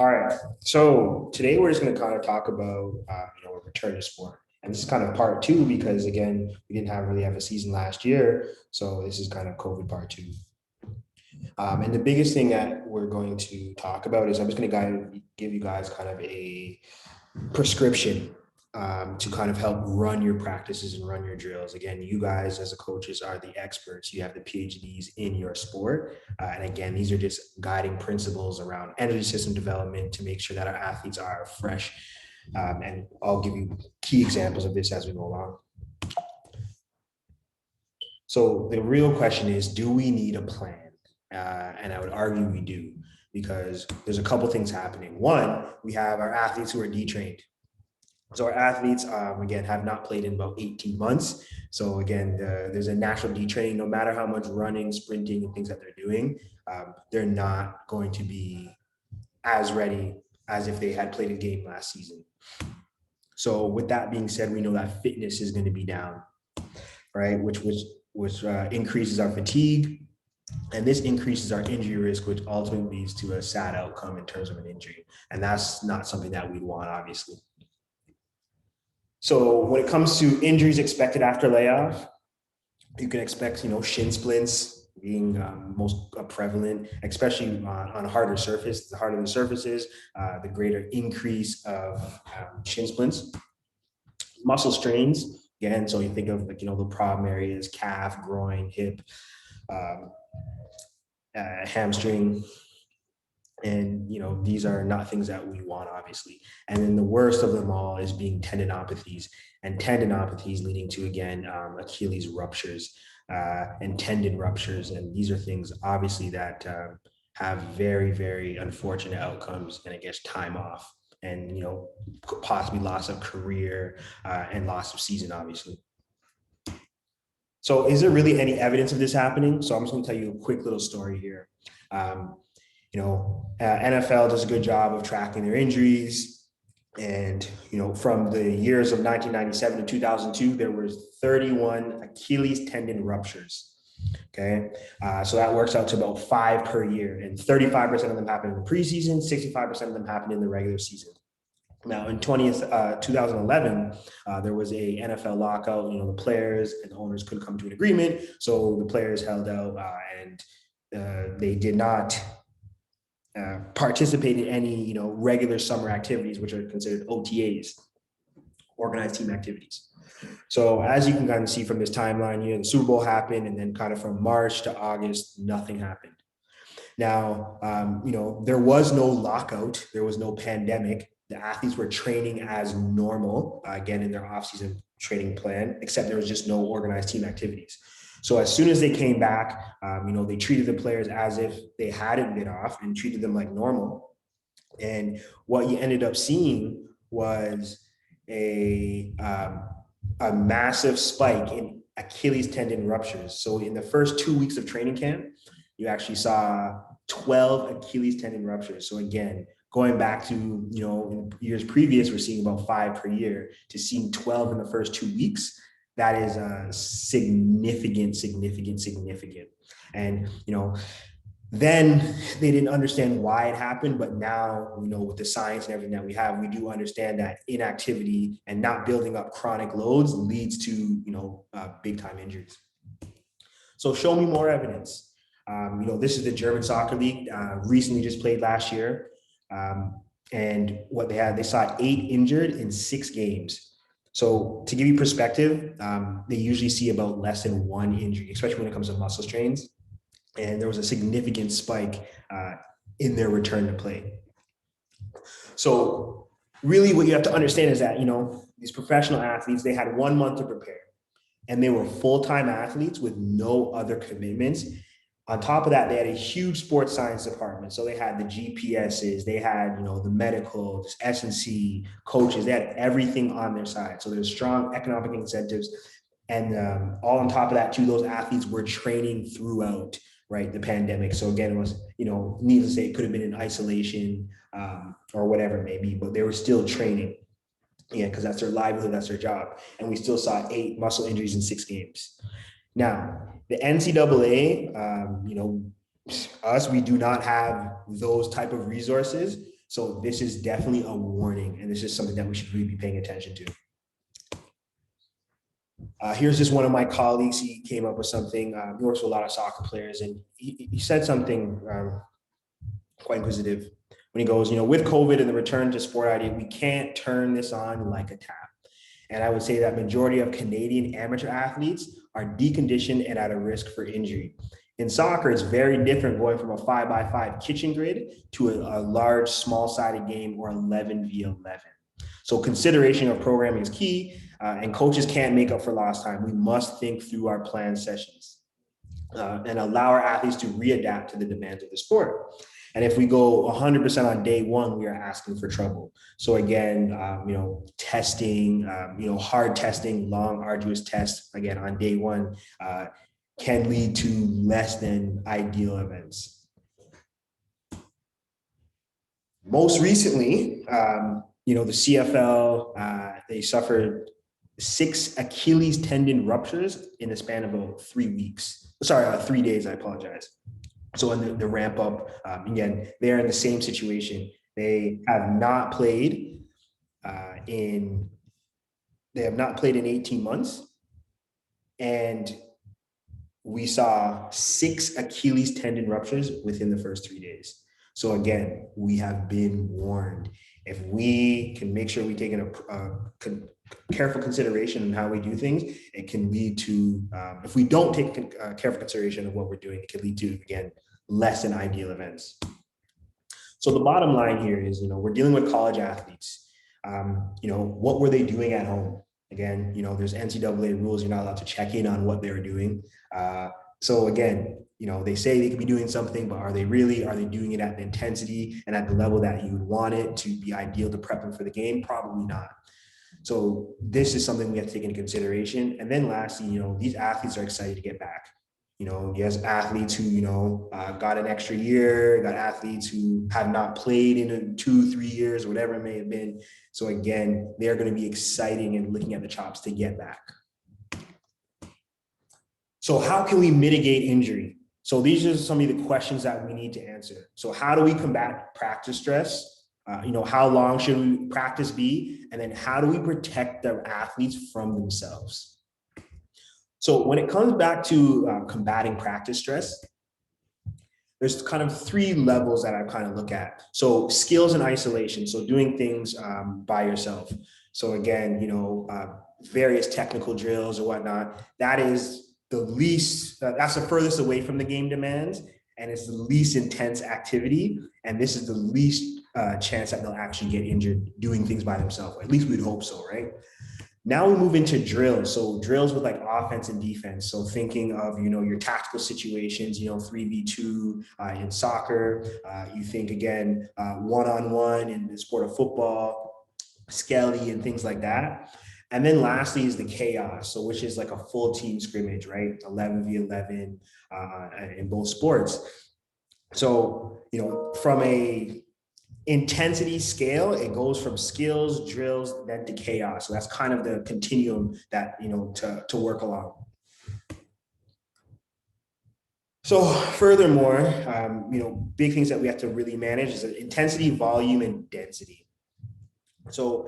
All right. So today we're just going to kind of talk about, a return to sport. And this is kind of part two because, again, we didn't really have a season last year. So this is kind of COVID part two. And the biggest thing that we're going to talk about is I'm just going to give you guys kind of a prescription to kind of help run your practices and run your drills. Again, you guys as a coaches are the experts. You have the PhDs in your sport. And again, these are just guiding principles around energy system development to make sure that our athletes are fresh. And I'll give you key examples of this as we go along. So the real question is, do we need a plan? And I would argue we do, because there's a couple things happening. One, we have our athletes who are detrained. So our athletes, again, have not played in about 18 months. So again, there's a natural detraining. No matter how much running, sprinting, and things that they're doing, they're not going to be as ready as if they had played a game last season. So with that being said, we know that fitness is going to be down, right? Which increases our fatigue. And this increases our injury risk, which ultimately leads to a sad outcome in terms of an injury. And that's not something that we'd want, obviously. So when it comes to injuries expected after layoff, you can expect, shin splints being most prevalent, especially on a harder surface. The harder the surface is, the greater increase of shin splints. Muscle strains, again, so you think of the problem areas: calf, groin, hip, hamstring. And these are not things that we want, obviously. And then the worst of them all is being tendinopathies, and tendinopathies leading to, again, Achilles ruptures and tendon ruptures. And these are things, obviously, that have very, very unfortunate outcomes, and it gets time off, and possibly loss of career and loss of season, obviously. So is there really any evidence of this happening? So I'm just going to tell you a quick little story here. NFL does a good job of tracking their injuries. And, from the years of 1997 to 2002, there was 31 Achilles tendon ruptures. Okay. So that works out to about 5 per year, and 35% of them happened in the preseason, 65% of them happened in the regular season. Now, in 2011, there was a NFL lockout. The players and the owners couldn't come to an agreement. So the players held out, and they did not participate in any, regular summer activities, which are considered OTAs, organized team activities. So as you can kind of see from this timeline, the Super Bowl happened, and then kind of from March to August, nothing happened. Now, there was no lockout, there was no pandemic. The athletes were training as normal, again, in their off-season training plan, except there was just no organized team activities. So as soon as they came back, they treated the players as if they hadn't been off and treated them like normal. And what you ended up seeing was a massive spike in Achilles tendon ruptures. So in the first 2 weeks of training camp, you actually saw 12 Achilles tendon ruptures. So again, going back to, in years previous, we're seeing about 5 per year, to seeing 12 in the first 2 weeks. That is significant. And, then they didn't understand why it happened. But now, with the science and everything that we have, we do understand that inactivity and not building up chronic loads leads to, big time injuries. So show me more evidence. This is the German Soccer League, recently just played last year. And what they saw 8 injured in 6 games. So to give you perspective, they usually see about less than 1 injury, especially when it comes to muscle strains. And there was a significant spike in their return to play. So really what you have to understand is that, these professional athletes, they had 1 month to prepare, and they were full-time athletes with no other commitments. On top of that, they had a huge sports science department. So they had the GPSs, they had, the medical, S&C, coaches, they had everything on their side. So there's strong economic incentives. And all on top of that, too, those athletes were training throughout, right, the pandemic. So again, it was, needless to say, it could have been in isolation or whatever it may be, but they were still training. Yeah, because that's their livelihood, that's their job. And we still saw 8 muscle injuries in 6 games. Now, the NCAA, we do not have those type of resources. So this is definitely a warning, and this is something that we should really be paying attention to. Here's just one of my colleagues. He came up with something. He works with a lot of soccer players, and he said something quite inquisitive when he goes, with COVID and the return to sport idea, we can't turn this on like a tap. And I would say that majority of Canadian amateur athletes are deconditioned and at a risk for injury. In soccer, it's very different going from a 5x5 kitchen grid to a large, small-sided game or 11v11. So consideration of programming is key, and coaches can't make up for lost time. We must think through our planned sessions and allow our athletes to readapt to the demands of the sport. And if we go 100% on day one, we are asking for trouble. So again, testing, hard testing, long, arduous tests, again, on day one, can lead to less than ideal events. Most recently, the CFL, they suffered 6 Achilles tendon ruptures in the span of about 3 weeks. 3 days, I apologize. So in the ramp up, again, they're in the same situation. They have not played in 18 months. And we saw 6 Achilles tendon ruptures within the first 3 days. So again, we have been warned. If we can make sure we take a careful consideration in how we do things, it can lead to, if we don't take careful consideration of what we're doing, it can lead to, again, less than ideal events. So the bottom line here is, we're dealing with college athletes. What were they doing at home? Again, there's NCAA rules. You're not allowed to check in on what they were doing. So again, they say they could be doing something, but are they doing it at the intensity and at the level that you would want it to be ideal to prep them for the game? Probably not. So this is something we have to take into consideration. And then lastly, these athletes are excited to get back. Has athletes who, got an extra year, got athletes who have not played in 2-3 years, whatever it may have been. So again, they're going to be exciting and looking at the chops to get back. So how can we mitigate injury? So these are some of the questions that we need to answer. So how do we combat practice stress? How long should we practice be? And then how do we protect the athletes from themselves? So when it comes back to combating practice stress, there's kind of 3 levels that I kind of look at. So skills and isolation. So doing things by yourself. So again, various technical drills or whatnot, that is the least, that's the furthest away from the game demands. And it's the least intense activity. And this is the least chance that they'll actually get injured doing things by themselves. At least we'd hope so, right? Now we move into drills. So drills with like offense and defense. So thinking of, your tactical situations, 3v2 in soccer. You think again, one-on-one in the sport of football, skelly and things like that. And then lastly is the chaos. So which is like a full team scrimmage, right? 11v11 in both sports. So, from a intensity scale, it goes from skills, drills, then to chaos. So that's kind of the continuum that, to work along. So furthermore, big things that we have to really manage is intensity, volume, and density. So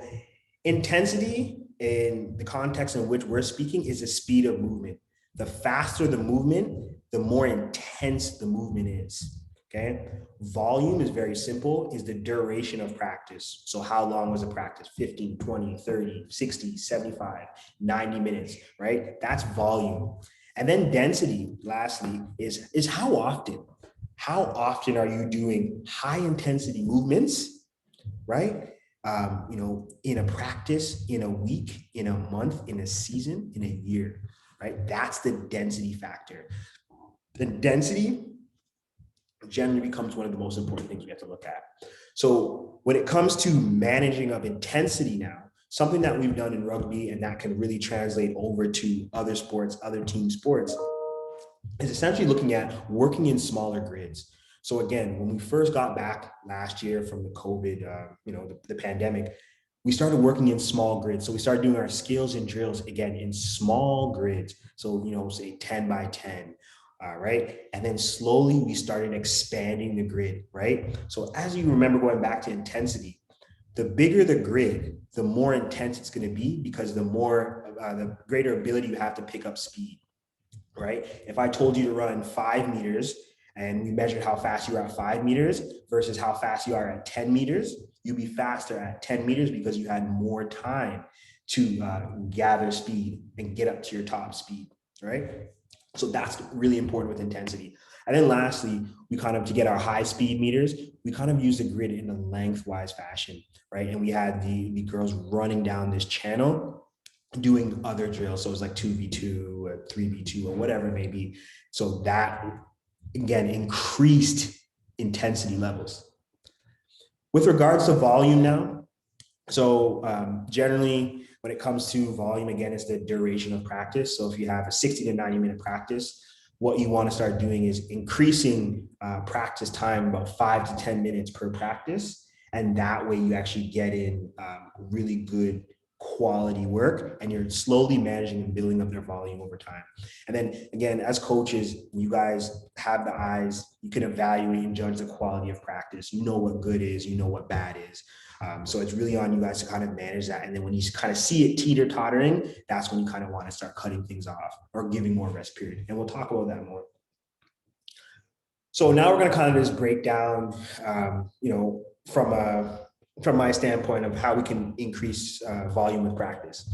intensity in the context in which we're speaking is the speed of movement. The faster the movement, the more intense the movement is. Okay. Volume is very simple, is the duration of practice. So how long was the practice? 15, 20, 30, 60, 75, 90 minutes, right? That's volume. And then density, lastly, is how often? How often are you doing high intensity movements, right? In a practice, in a week, in a month, in a season, in a year, right? That's the density factor. The density generally becomes one of the most important things we have to look at. So when it comes to managing of intensity now, something that we've done in rugby and that can really translate over to other sports, other team sports, is essentially looking at working in smaller grids. So again, when we first got back last year from the COVID, the pandemic, we started working in small grids. So we started doing our skills and drills again in small grids. So, say 10 by 10. right? And then slowly we started expanding the grid, right? So as you remember, going back to intensity, the bigger the grid, the more intense it's going to be, because the greater ability you have to pick up speed, right? If I told you to run 5 meters and we measured how fast you are at 5 meters versus how fast you are at 10 meters, you'd be faster at 10 meters because you had more time to gather speed and get up to your top speed, right? So that's really important with intensity. And then lastly, we kind of, to get our high speed meters, we kind of use the grid in a lengthwise fashion, right? And we had the girls running down this channel doing other drills. So it was like 2v2 or 3v2 or whatever it may be. So that, again, increased intensity levels. With regards to volume now, so generally when it comes to volume, again, it's the duration of practice. So if you have a 60 to 90-minute practice, what you want to start doing is increasing practice time about 5 to 10 minutes per practice. And that way you actually get in really good quality work, and you're slowly managing and building up their volume over time. And then again, as coaches, you guys have the eyes, you can evaluate and judge the quality of practice. You know what good is, you know what bad is. So it's really on you guys to kind of manage that. And then when you kind of see it teeter tottering, that's when you kind of want to start cutting things off or giving more rest period. And we'll talk about that more. So now we're going to kind of just break down, from my standpoint of how we can increase volume with practice.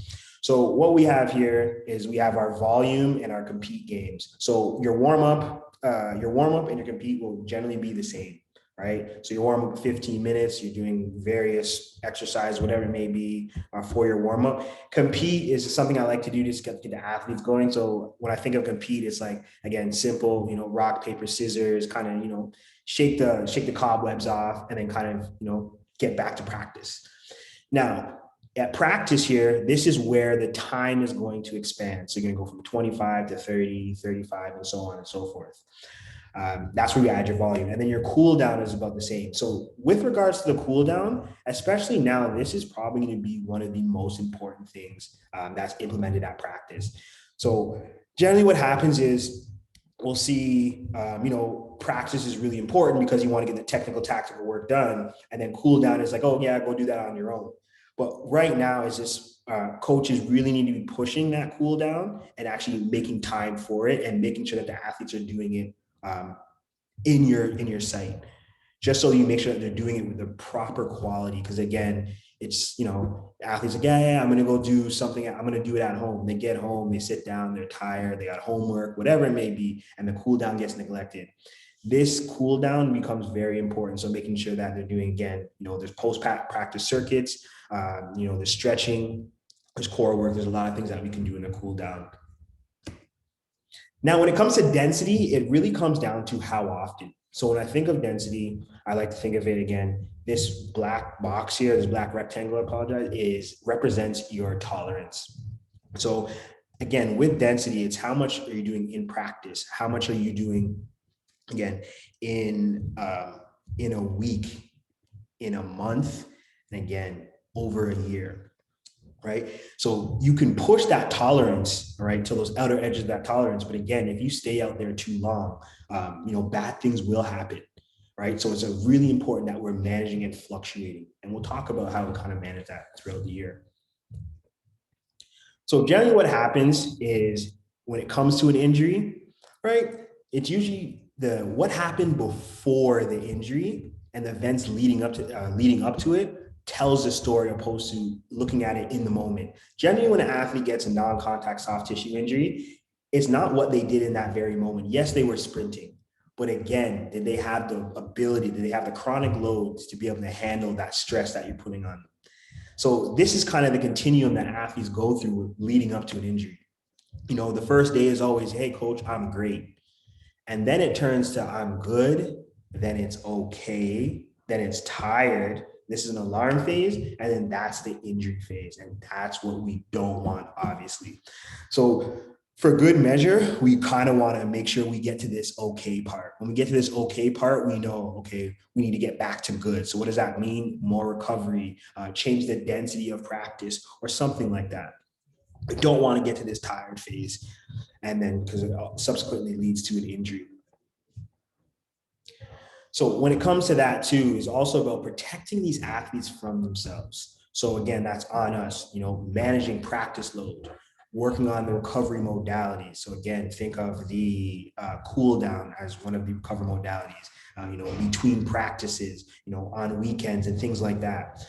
So what we have here is we have our volume and our compete games. So your warm up and your compete will generally be the same, right? So your warm up 15 minutes, you're doing various exercises, whatever it may be, for your warm up. Compete is something I like to do to just get the athletes going. So when I think of compete, it's like, again, simple, rock, paper, scissors, kind of, shake the cobwebs off, and then kind of, get back to practice. Now, at practice here, this is where the time is going to expand. So you're going to go from 25 to 30, 35, and so on and so forth. That's where you add your volume. And then your cool down is about the same. So with regards to the cool down, especially now, this is probably going to be one of the most important things that's implemented at practice. So generally what happens is we'll see, practice is really important because you want to get the technical, tactical work done. And then cool down is like, oh yeah, go do that on your own. But right now is just coaches really need to be pushing that cool down and actually making time for it and making sure that the athletes are doing it in your site, just so you make sure that they're doing it with the proper quality. Because again, it's, athletes like, yeah, I'm going to go do something. I'm going to do it at home. They get home, they sit down, they're tired, they got homework, whatever it may be, and the cool down gets neglected. This cool down becomes very important. So making sure that they're doing, again, there's post practice circuits, there's stretching, there's core work. There's a lot of things that we can do in a cool down. Now, when it comes to density, it really comes down to how often. So when I think of density, I like to think of it, again, this black box here, this black rectangle, I apologize, represents your tolerance. So again, with density, it's how much are you doing in practice? How much are you doing, again, in a week, in a month, and again, over a year, right? So you can push that tolerance, right, to those outer edges of that tolerance. But again, if you stay out there too long, bad things will happen, right? So it's really important that we're managing and fluctuating. And we'll talk about how we kind of manage that throughout the year. So generally what happens is when it comes to an injury, right, it's usually what happened before the injury and the events leading up to it tells the story opposed to looking at it in the moment. Generally, when an athlete gets a non-contact soft tissue injury, it's not what they did in that very moment. Yes, they were sprinting, but again, did they have the ability, did they have the chronic loads to be able to handle that stress that you're putting on them? So this is kind of the continuum that athletes go through leading up to an injury. The first day is always, hey, coach, I'm great. And then it turns to I'm good, then it's okay, then it's tired. This is an alarm phase, and then that's the injury phase. And that's what we don't want, obviously. So for good measure, we kind of want to make sure we get to this okay part. When we get to this okay part, we know, okay, we need to get back to good. So what does that mean? More recovery, change the density of practice, or something like that. I don't want to get to this tired phase, and then because it subsequently leads to an injury. So when it comes to that too, is also about protecting these athletes from themselves. So again, that's on us, managing practice load, working on the recovery modalities. So again, think of the cool down as one of the recovery modalities, between practices, on weekends and things like that.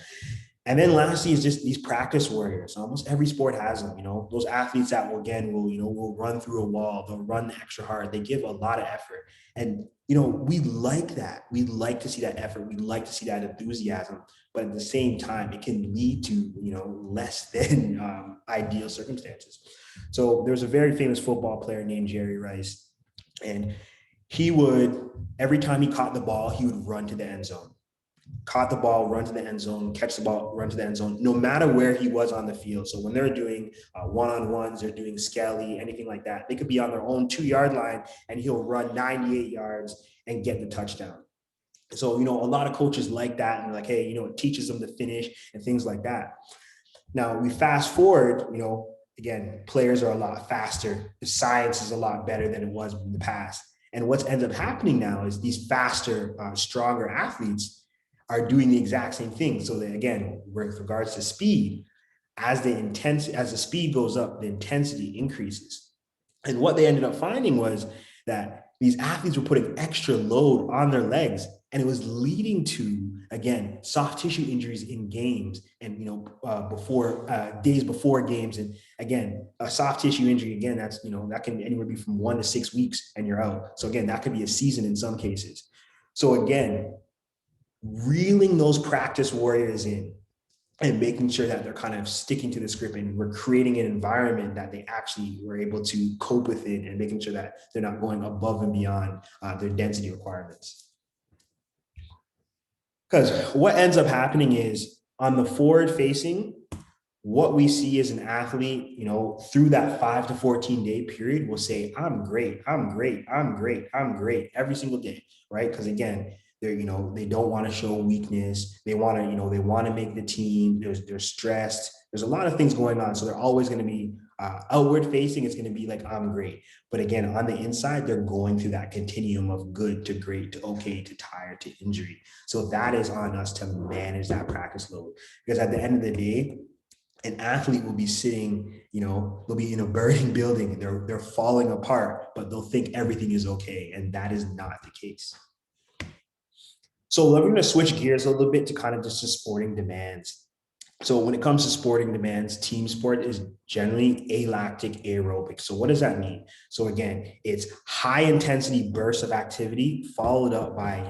And then lastly is just these practice warriors. Almost every sport has them, those athletes that will run through a wall, they'll run extra hard. They give a lot of effort. And, we like that. We like to see that effort. We like to see that enthusiasm. But at the same time, it can lead to, less than ideal circumstances. So there's a very famous football player named Jerry Rice. And he would, every time he caught the ball, he would run to the end zone. Caught the ball, run to the end zone, catch the ball, run to the end zone, no matter where he was on the field. So when they're doing one-on-ones, they're doing skelly, anything like that, they could be on their own 2-yard line and he'll run 98 yards and get the touchdown. So, a lot of coaches like that and they're like, hey, it teaches them to finish and things like that. Now we fast forward, again, players are a lot faster. The science is a lot better than it was in the past. And what's ends up happening now is these faster, stronger athletes are doing the exact same thing. So that, again, with regards to speed, as the speed goes up, the intensity increases. And what they ended up finding was that these athletes were putting extra load on their legs, and it was leading to, again, soft tissue injuries in games and before days before games. And again, a soft tissue injury, again, that's that can anywhere be from 1 to 6 weeks and you're out. So again, that could be a season in some cases. So again, reeling those practice warriors in and making sure that they're kind of sticking to the script, and we're creating an environment that they actually were able to cope with it, and making sure that they're not going above and beyond their density requirements. Because what ends up happening is on the forward facing, what we see as an athlete, through that 5 to 14 day period will say, I'm great, I'm great, I'm great, I'm great every single day, right? Because again, they're, they don't want to show weakness. They want to, they want to make the team. They're stressed. There's a lot of things going on. So they're always going to be outward facing. It's going to be like, I'm great. But again, on the inside, they're going through that continuum of good to great to okay to tired to injury. So that is on us to manage that practice load. Because at the end of the day, an athlete will be sitting, they'll be in a burning building, they're falling apart, but they'll think everything is okay. And that is not the case. So we're going to switch gears a little bit to kind of just the sporting demands. So when it comes to sporting demands, team sport is generally alactic aerobic. So what does that mean? So again, it's high intensity bursts of activity followed up by,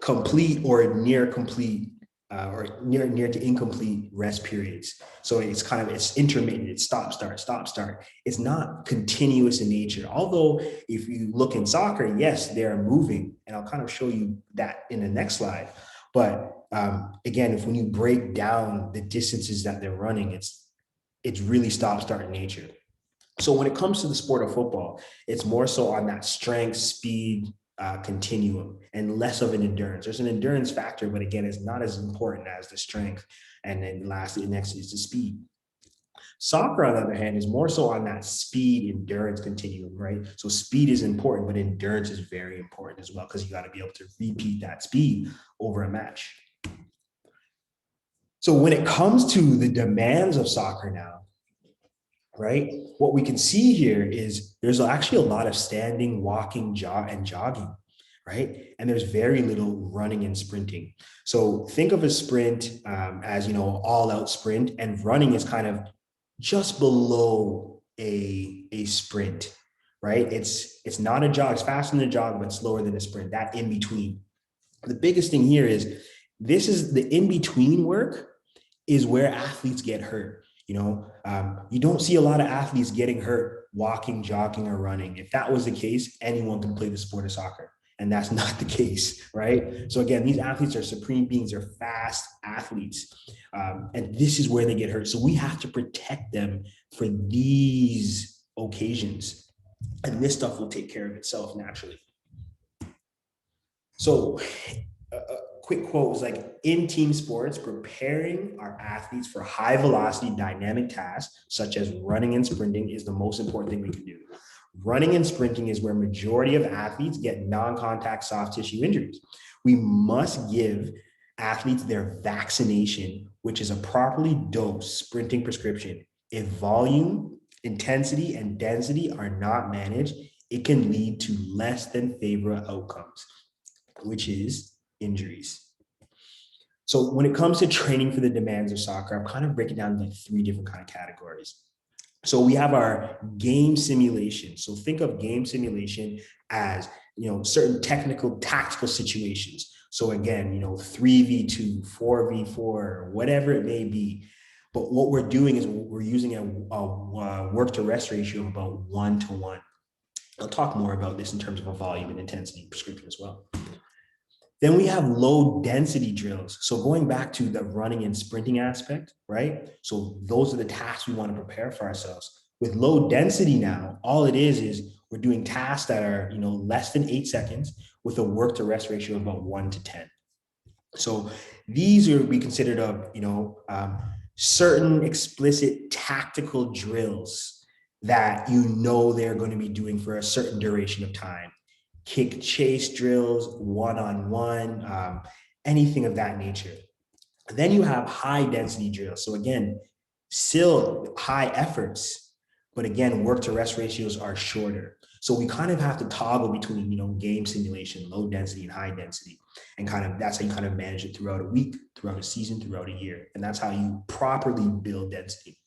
complete or near complete or near to incomplete rest periods. So it's intermittent, it's stop, start. It's not continuous in nature. Although if you look in soccer, yes, they're moving. And I'll kind of show you that in the next slide. But again, when you break down the distances that they're running, it's really stop, start in nature. So when it comes to the sport of football, it's more so on that strength, speed, continuum, and less of an endurance. There's an endurance factor, but again, it's not as important as the strength. And then lastly, next is the speed. Soccer, on the other hand, is more so on that speed endurance continuum, right? So speed is important, but endurance is very important as well, because you got to be able to repeat that speed over a match. So when it comes to the demands of soccer now, right, what we can see here is there's actually a lot of standing, walking, jogging, right? And there's very little running and sprinting. So think of a sprint as, all out sprint, and running is kind of just below a sprint, right? It's not a jog, it's faster than a jog, but slower than a sprint, that in between. The biggest thing here is this is the in-between work is where athletes get hurt. You don't see a lot of athletes getting hurt walking, jogging, or running. If that was the case, anyone can play the sport of soccer. And that's not the case, right? So again, these athletes are supreme beings, they're fast athletes. And this is where they get hurt. So we have to protect them for these occasions. And this stuff will take care of itself naturally. So quick quote was like, in team sports, preparing our athletes for high velocity dynamic tasks such as running and sprinting is the most important thing we can do. Running and sprinting is where majority of athletes get non-contact soft tissue injuries. We must give athletes their vaccination, which is a properly dosed sprinting prescription. If volume, intensity, and density are not managed, it can lead to less than favorable outcomes, which is injuries. So when it comes to training for the demands of soccer, I'm kind of breaking down like three different kind of categories. So we have our game simulation. So think of game simulation as, certain technical, tactical situations. So again, 3v2, 4v4, whatever it may be. But what we're doing is we're using a work to rest ratio of about 1:1. I'll talk more about this in terms of a volume and intensity prescription as well. Then we have low density drills. So going back to the running and sprinting aspect, right? So those are the tasks we want to prepare for ourselves. With low density now, all it is we're doing tasks that are, less than 8 seconds with a work to rest ratio of about 1:10. So these are we considered certain explicit tactical drills that they're going to be doing for a certain duration of time. Kick chase drills, one-on-one, anything of that nature. Then you have high density drills. So again, still high efforts, but again, work to rest ratios are shorter. So we kind of have to toggle between, game simulation, low density and high density. And that's how you kind of manage it throughout a week, throughout a season, throughout a year. And that's how you properly build density.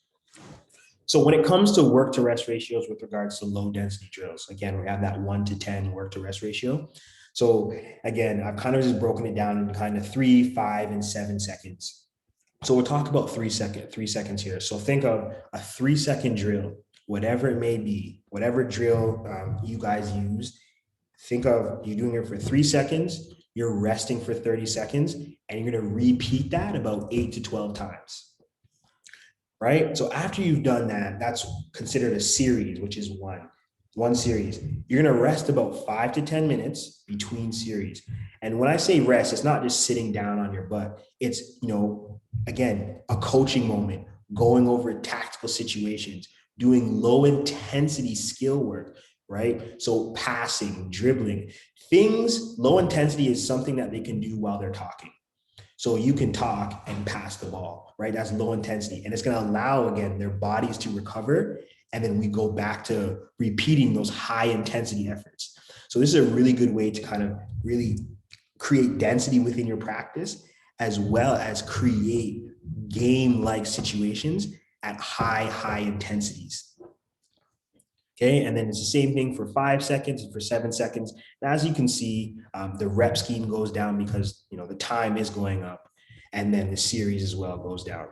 So when it comes to work to rest ratios with regards to low density drills, again, we have that 1:10 work to rest ratio. So again, I've kind of just broken it down into kind of 3, 5, and 7 seconds. So we'll talk about 3 seconds here. So think of a 3-second drill, whatever it may be, whatever drill you guys use. Think of you doing it for 3 seconds, you're resting for 30 seconds, and you're going to repeat that about 8 to 12 times. Right? So after you've done that, that's considered a series, which is one series. You're going to rest about 5 to 10 minutes between series. And when I say rest, it's not just sitting down on your butt. It's, again, a coaching moment, going over tactical situations, doing low intensity skill work, right? So passing, dribbling, things, low intensity is something that they can do while they're talking. So you can talk and pass the ball, right? That's low intensity. And it's going to allow, again, their bodies to recover. And then we go back to repeating those high intensity efforts. So this is a really good way to kind of really create density within your practice, as well as create game-like situations at high intensities. Okay, and then it's the same thing for 5 seconds and for 7 seconds. And as you can see, the rep scheme goes down because the time is going up, and then the series as well goes down.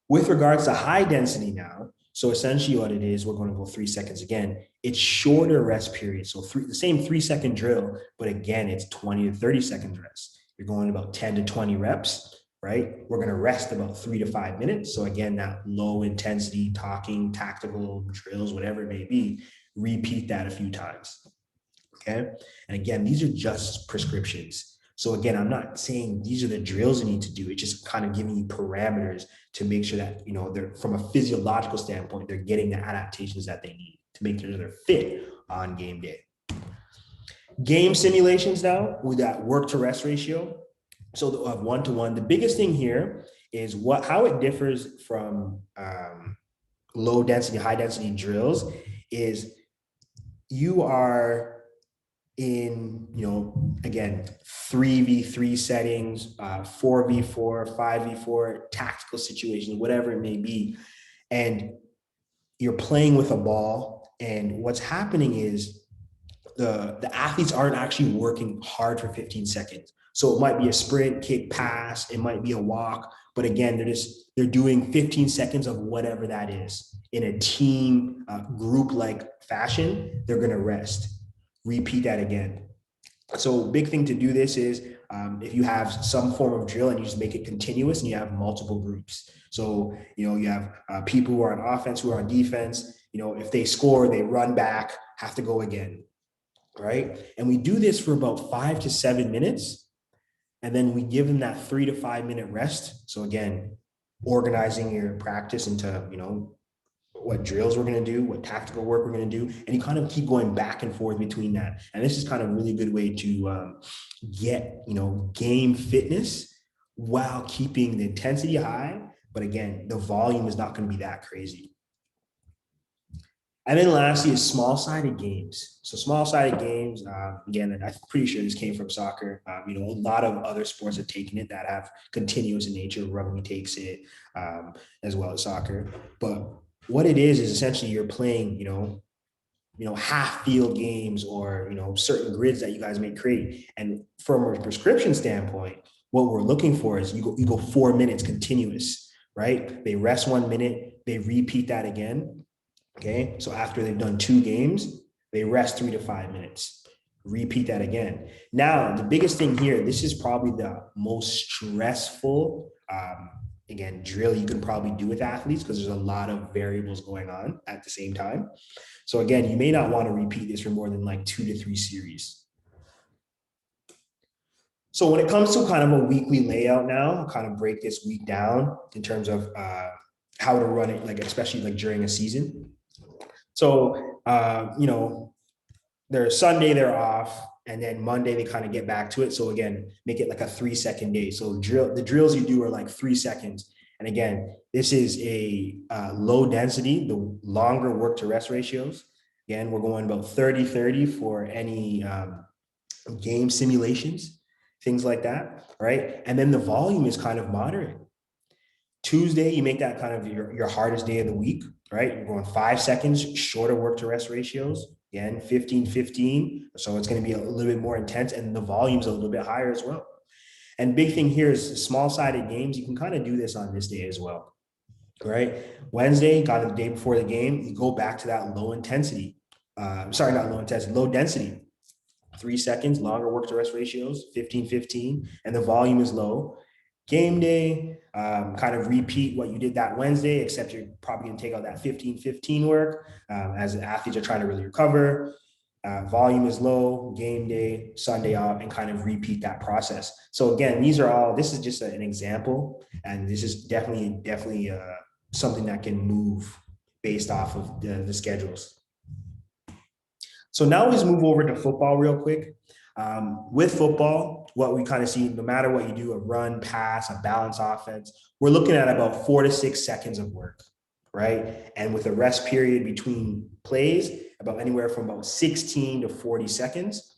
With regards to high density now, so essentially what it is, we're going to go 3 seconds again. It's shorter rest period. So the same 3-second drill, but again, it's 20 to 30 seconds rest. You're going about 10 to 20 reps. Right? We're going to rest about 3 to 5 minutes. So again, that low intensity talking, tactical drills, whatever it may be, repeat that a few times. Okay. And again, these are just prescriptions. So again, I'm not saying these are the drills you need to do. It's just kind of giving you parameters to make sure that, they're from a physiological standpoint, they're getting the adaptations that they need to make sure they're fit on game day. Game simulations now with that work to rest ratio. So of 1:1, the biggest thing here is how it differs from low density, high density drills is you are in, again, 3v3 settings, 4v4, 5v4, tactical situations, whatever it may be. And you're playing with a ball. And what's happening is the athletes aren't actually working hard for 15 seconds. So it might be a sprint, kick, pass. It might be a walk. But again, they're doing 15 seconds of whatever that is. In a team group-like fashion, they're going to rest. Repeat that again. So big thing to do this is if you have some form of drill and you just make it continuous and you have multiple groups. So, you have people who are on offense, who are on defense. If they score, they run back, have to go again. Right? And we do this for about 5 to 7 minutes. And then we give them that 3 to 5 minute rest. So again, organizing your practice into, what drills we're going to do, what tactical work we're going to do, and you kind of keep going back and forth between that. And this is kind of a really good way to get, game fitness while keeping the intensity high. But again, the volume is not going to be that crazy. And then lastly is small-sided games. So small-sided games, again, I'm pretty sure this came from soccer. A lot of other sports have taken it that have continuous in nature. Rugby takes it, as well as soccer. But what it is essentially you're playing, half field games or, certain grids that you guys may create. And from a prescription standpoint, what we're looking for is you go 4 minutes continuous, right? They rest 1 minute, they repeat that again. Okay, so after they've done 2 games, they rest 3 to 5 minutes. Repeat that again. Now, the biggest thing here, this is probably the most stressful, again, drill you can probably do with athletes because there's a lot of variables going on at the same time. So again, you may not want to repeat this for more than like 2 to 3 series. So when it comes to kind of a weekly layout now, I'll kind of break this week down in terms of how to run it, like especially like during a season. So, there's Sunday, they're off, and then Monday, they kind of get back to it. So again, make it like a 3-second day. So the drills you do are like 3 seconds. And again, this is a low density, the longer work to rest ratios. Again, we're going about 30-30 for any game simulations, things like that, right? And then the volume is kind of moderate. Tuesday, you make that kind of your hardest day of the week, right? You're going 5 seconds, shorter work to rest ratios. Again, 15-15. So it's going to be a little bit more intense and the volume's a little bit higher as well. And big thing here is small-sided games. You can kind of do this on this day as well, right? Wednesday, kind of the day before the game, you go back to that low intensity. Low density. 3 seconds, longer work to rest ratios, 15-15, and the volume is low. Game day, kind of repeat what you did that Wednesday, except you're probably going to take out that 15-15 work as the athletes are trying to really recover. Volume is low, game day, Sunday off, and kind of repeat that process. So again, this is just an example, and this is definitely something that can move based off of the schedules. So now let's move over to football real quick. With football, what we kind of see, no matter what you do, a run, pass, a balance offense, we're looking at about 4 to 6 seconds of work, right? And with a rest period between plays, about anywhere from about 16 to 40 seconds.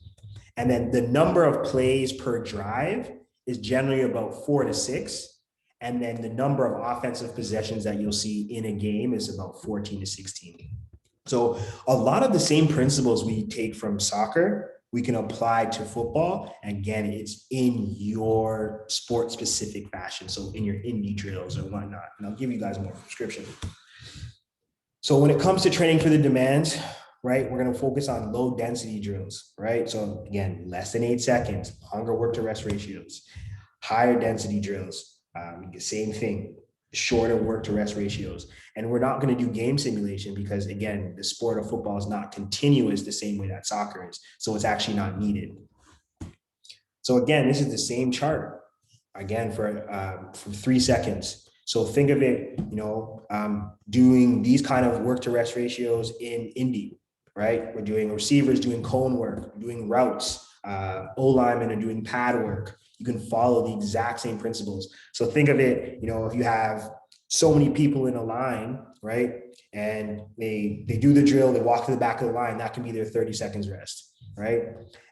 And then the number of plays per drive is generally about 4 to 6. And then the number of offensive possessions that you'll see in a game is about 14 to 16. So a lot of the same principles we take from soccer, we can apply to football. Again, it's in your sport specific fashion. So in your indie drills or whatnot, and I'll give you guys more prescription. So when it comes to training for the demands, right, we're going to focus on low density drills, right? So again, less than 8 seconds, longer work to rest ratios, higher density drills, same thing, shorter work to rest ratios. And we're not going to do game simulation because again, the sport of football is not continuous the same way that soccer is. So it's actually not needed. So again, this is the same chart again for 3 seconds. So think of it, doing these kind of work to rest ratios in indie, right? We're doing receivers doing cone work, doing routes, O-linemen are doing pad work. You can follow the exact same principles. So think of it, if you have so many people in a line, right? And they do the drill, they walk to the back of the line, that can be their 30 seconds rest, right?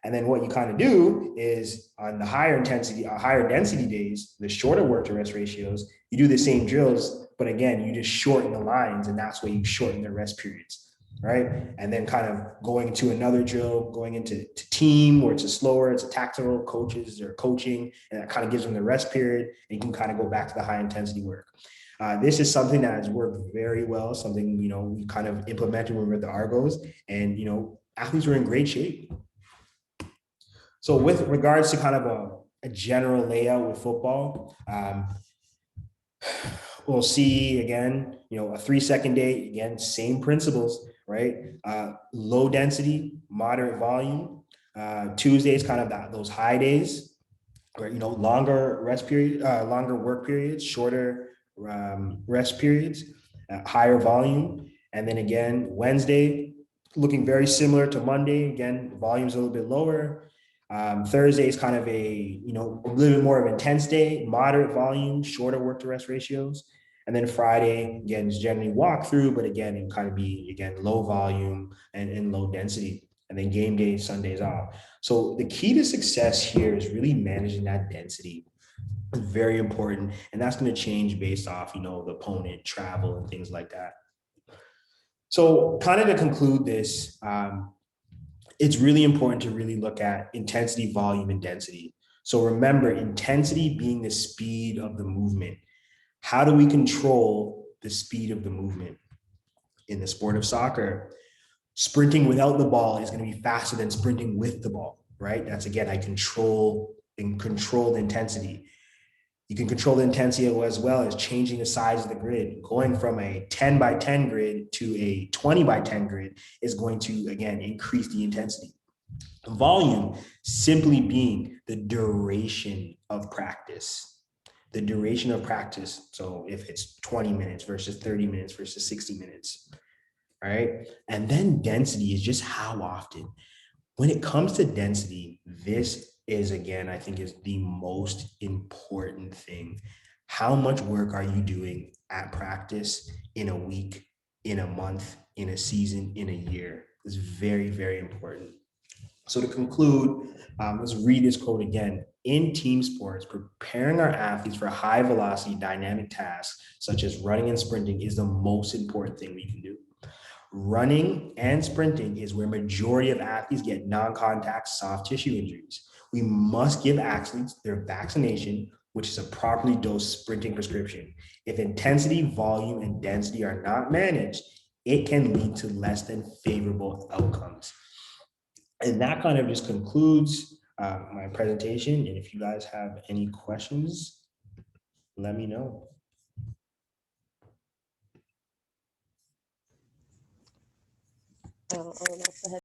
And then what you kind of do is on the higher density days, the shorter work to rest ratios, you do the same drills, but again, you just shorten the lines and that's where you shorten the rest periods. Right. And then kind of going into another drill, going into team where it's slower, it's a tactical, coaches are coaching, and that kind of gives them the rest period. And you can kind of go back to the high intensity work. This is something that has worked very well, something, we kind of implemented when we were at the Argos, and, athletes were in great shape. So with regards to kind of a general layout with football, we'll see again, a 3 second day, again, same principles, right? Low density, moderate volume. Tuesdays, kind of those high days. or, longer rest period, longer work periods, shorter rest periods, higher volume. And then again, Wednesday, looking very similar to Monday. Again, volume's a little bit lower. Thursday is kind of a little bit more of an intense day, moderate volume, shorter work to rest ratios. And then Friday, again, is generally walk through, but again, it kind of be, again, low volume and low density. And then game day, Sundays off. So the key to success here is really managing that density. It's very important. And that's going to change based off, the opponent, travel, and things like that. So kind of to conclude this, it's really important to really look at intensity, volume, and density. So remember, intensity being the speed of the movement. How do we control the speed of the movement? In the sport of soccer, sprinting without the ball is going to be faster than sprinting with the ball, right? That's again, I control the intensity. You can control the intensity as well as changing the size of the grid. Going from a 10 by 10 grid to a 20 by 10 grid is going to, again, increase the intensity. Volume simply being the duration of practice. The duration of practice. So if it's 20 minutes versus 30 minutes versus 60 minutes, right? And then density is just how often. When it comes to density, this is, again, I think is the most important thing. How much work are you doing at practice in a week, in a month, in a season, in a year? It's very, very important. So to conclude, let's read this quote again. In team sports, preparing our athletes for high velocity dynamic tasks such as running and sprinting is the most important thing we can do. Running and sprinting is where majority of athletes get non-contact soft tissue injuries. We must give athletes their vaccination, which is a properly dosed sprinting prescription. If intensity, volume, and density are not managed, it can lead to less than favorable outcomes. And that kind of just concludes my presentation. And if you guys have any questions, let me know. I don't know.